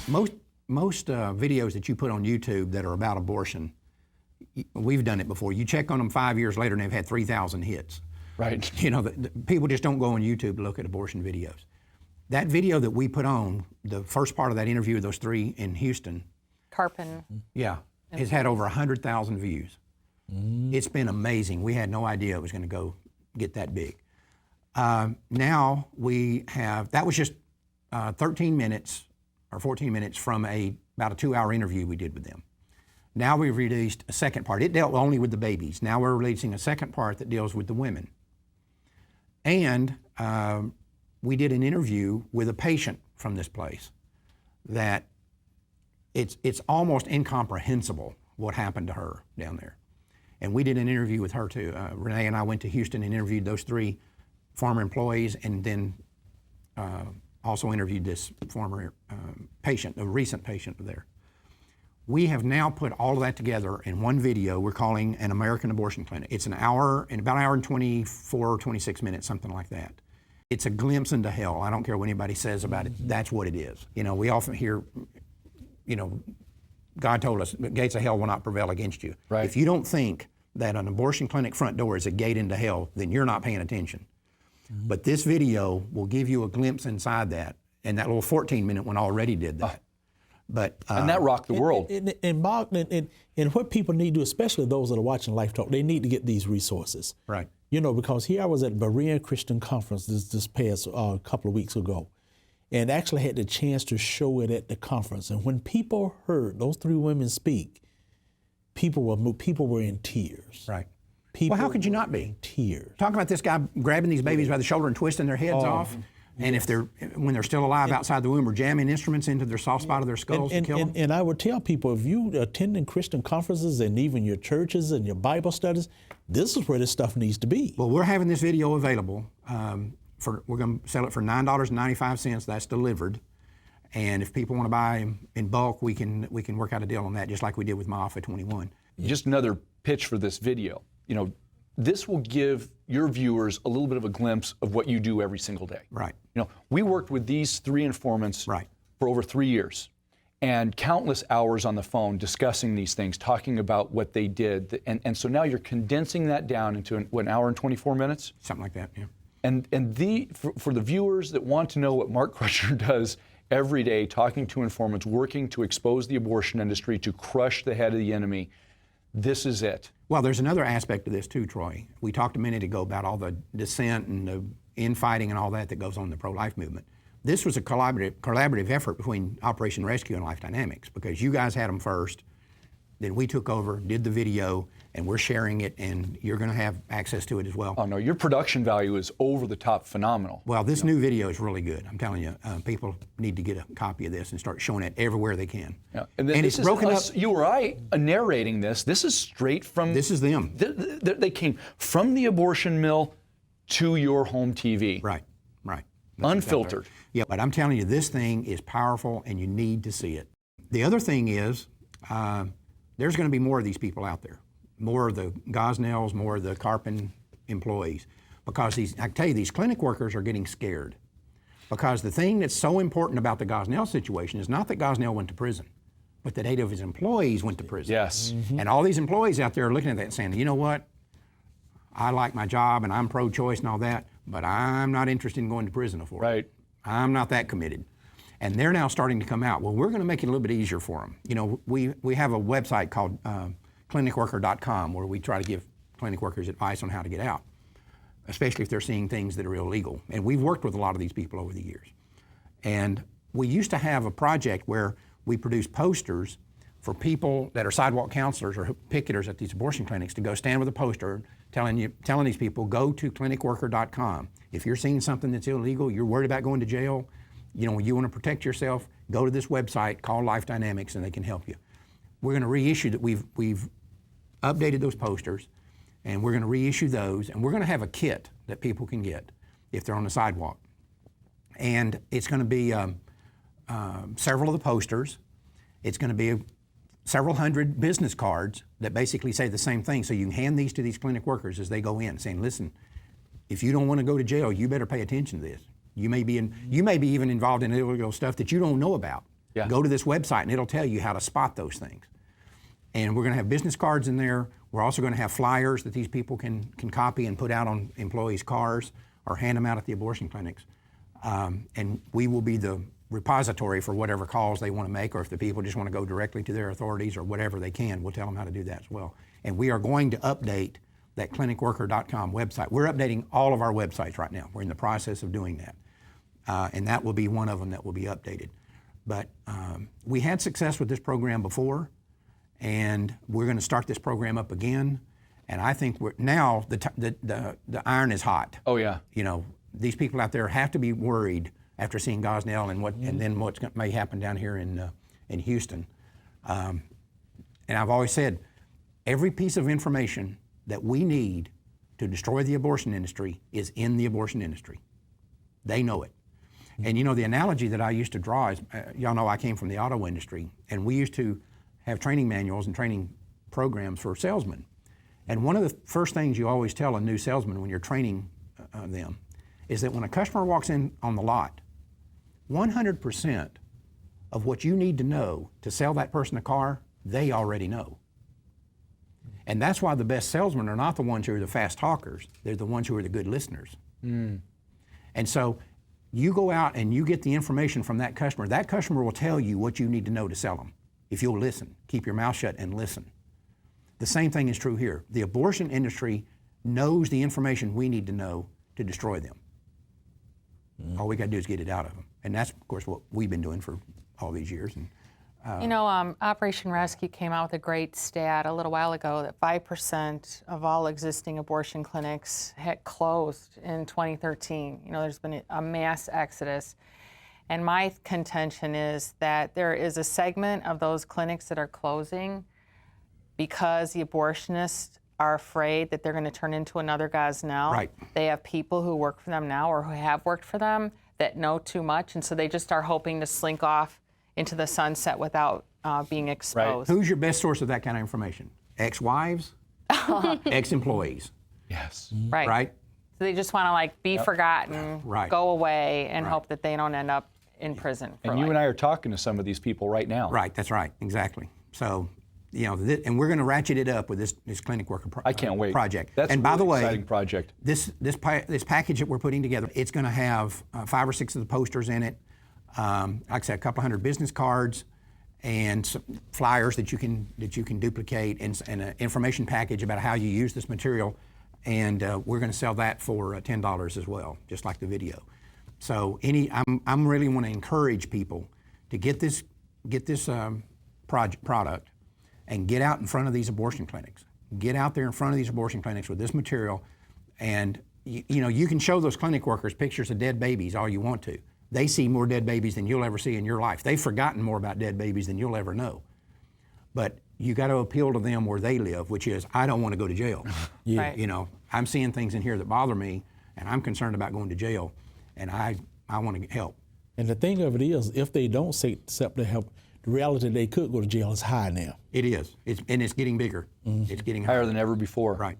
most videos that you put on YouTube that are about abortion, we've done it before. You check on them 5 years later and they've had 3,000 hits. Right. You know, people just don't go on YouTube to look at abortion videos. That video that we put on, the first part of that interview with those three in Houston, Carpin. yeah, has had over 100,000 views. It's been amazing. We had no idea it was going to go get that big. Now we have, that was just 13 minutes or 14 minutes from about a 2-hour interview we did with them. Now we've released a second part. It dealt only with the babies. Now we're releasing a second part that deals with the women. And we did an interview with a patient from this place that it's almost incomprehensible what happened to her down there. And we did an interview with her too. Renee and I went to Houston and interviewed those 3 former employees, and then also interviewed this former patient, a recent patient there. We have now put all of that together in one video we're calling An American Abortion Clinic. It's about an hour and 24, 26 minutes, something like that. It's a glimpse into hell. I don't care what anybody says about it. That's what it is. You know, we often hear, you know, God told us, the gates of hell will not prevail against you. Right. If you don't think that an abortion clinic front door is a gate into hell, then you're not paying attention. But this video will give you a glimpse inside that, and that little 14-minute one already did that. But and that rocked the world. And Mark, and what people need to do, especially those that are watching Life Talk, they need to get these resources. Right. You know, because here I was at Berean Christian Conference this past couple of weeks ago, and actually had the chance to show it at the conference. And when people heard those 3 women speak, people were in tears. Right. People well, how could you not be? In tears. Talk about this guy grabbing these babies by the shoulder and twisting their heads off. And if when they're still alive outside the womb, we're jamming instruments into their soft spot of their skulls to kill them. And I would tell people, if you attending Christian conferences and even your churches and your Bible studies, this is where this stuff needs to be. Well, we're having this video available. We're going to sell it for $9.95. That's delivered. And if people want to buy in bulk, we can work out a deal on that, just like we did with Maafa 21. Just another pitch for this video. You know, this will give your viewers a little bit of a glimpse of what you do every single day. Right. You know, we worked with these 3 informants for over 3 years, and countless hours on the phone discussing these things, talking about what they did. And so now you're condensing that down into an hour and 24 minutes? Something like that, yeah. And for the viewers that want to know what Mark Crutcher does every day, talking to informants, working to expose the abortion industry, to crush the head of the enemy, this is it. Well, there's another aspect to this too, Troy. We talked a minute ago about all the dissent and the infighting and all that goes on in the pro-life movement. This was a collaborative effort between Operation Rescue and Life Dynamics, because you guys had them first, then we took over, did the video, and we're sharing it, and you're going to have access to it as well. Oh no, your production value is over the top phenomenal. Well, this new video is really good. I'm telling you, people need to get a copy of this and start showing it everywhere they can. Yeah. And it's broken up. You or I narrating this. This is straight from. This is them. They came from the abortion mill to your home TV. Right, right. Unfiltered. Exactly. Yeah, but I'm telling you, this thing is powerful, and you need to see it. The other thing is, there's going to be more of these people out there. More of the Gosnells, more of the Carpin employees. Because I can tell you, these clinic workers are getting scared. Because the thing that's so important about the Gosnell situation is not that Gosnell went to prison, but that 8 of his employees went to prison. Yes. Mm-hmm. And all these employees out there are looking at that and saying, you know what? I like my job and I'm pro-choice and all that, but I'm not interested in going to prison for it. Right. I'm not that committed. And they're now starting to come out. Well, we're going to make it a little bit easier for them. You know, we have a website called clinicworker.com where we try to give clinic workers advice on how to get out, especially if they're seeing things that are illegal. And we've worked with a lot of these people over the years. And we used to have a project where we produced posters for people that are sidewalk counselors or picketers at these abortion clinics to go stand with a poster telling these people, go to clinicworker.com. If you're seeing something that's illegal, you're worried about going to jail, you know, you want to protect yourself, go to this website, call Life Dynamics, and they can help you. We're going to reissue that. We've updated those posters, and we're going to reissue those, and we're going to have a kit that people can get if they're on the sidewalk. And it's going to be several of the posters. It's going to be several hundred business cards that basically say the same thing. So you can hand these to these clinic workers as they go in, saying, listen, if you don't want to go to jail, you better pay attention to this. You may be even involved in illegal stuff that you don't know about. Yeah. Go to this website and it'll tell you how to spot those things. And we're going to have business cards in there. We're also going to have flyers that these people can copy and put out on employees' cars or hand them out at the abortion clinics. And we will be the repository for whatever calls they want to make, or if the people just want to go directly to their authorities or whatever they can, we'll tell them how to do that as well. And we are going to update that clinicworker.com website. We're updating all of our websites right now. We're in the process of doing that. And that will be one of them that will be updated. But we had success with this program before, and we're going to start this program up again. And I think now the iron is hot. Oh yeah. You know, these people out there have to be worried after seeing Gosnell and then what may happen down here in Houston. And I've always said, every piece of information that we need to destroy the abortion industry is in the abortion industry. They know it. And you know, the analogy that I used to draw is, y'all know I came from the auto industry, and we used to have training manuals and training programs for salesmen. And one of the first things you always tell a new salesman when you're training them is that when a customer walks in on the lot, 100% of what you need to know to sell that person a car, they already know. And that's why the best salesmen are not the ones who are the fast talkers, they're the ones who are the good listeners. And so you go out and you get the information from that customer will tell you what you need to know to sell them. If you'll listen, keep your mouth shut and listen. The same thing is true here. The abortion industry knows the information we need to know to destroy them. All we got to do is get it out of them. And that's, of course, what we've been doing for all these years. And, you know, Operation Rescue came out with a great stat a little while ago that 5% of all existing abortion clinics had closed in 2013. You know, there's been a mass exodus. And my contention is that there is a segment of those clinics that are closing because the abortionists are afraid that they're going to turn into another Gosnell. Right. They have people who work for them now or who have worked for them that know too much, and so they just are hoping to slink off into the sunset without being exposed. who's your best source of that kind of information? Ex-wives? Ex-employees? Yes. Right. Right? So they just want to like be forgotten, Right. go away, and Right. hope that they don't end up in prison. For And you life. and I are talking to some of these people right now. Right, that's right, exactly. So, you know, and we're going to ratchet it up with this clinic worker I can't wait. project. That's and a by really the way, exciting project. This package that we're putting together, it's going to have 5 or 6 of the posters in it. Like I said, a couple hundred business cards and some flyers that you can duplicate, and an information package about how you use this material. And we're going to sell that for $10 as well, just like the video. So I'm really want to encourage people to get this product and get out in front of these abortion clinics. Get out there in front of these abortion clinics with this material, and you know, you can show those clinic workers pictures of dead babies all you want to. They see more dead babies than you'll ever see in your life. They've forgotten more about dead babies than you'll ever know. But you got to appeal to them where they live, which is, I don't want to go to jail. Yeah. Right. You know, I'm seeing things in here that bother me, and I'm concerned about going to jail, and I want to help. And the thing of it is, if they don't accept the help, the reality they could go to jail is high now. It is. It's getting bigger. It's getting Higher than ever before. Right.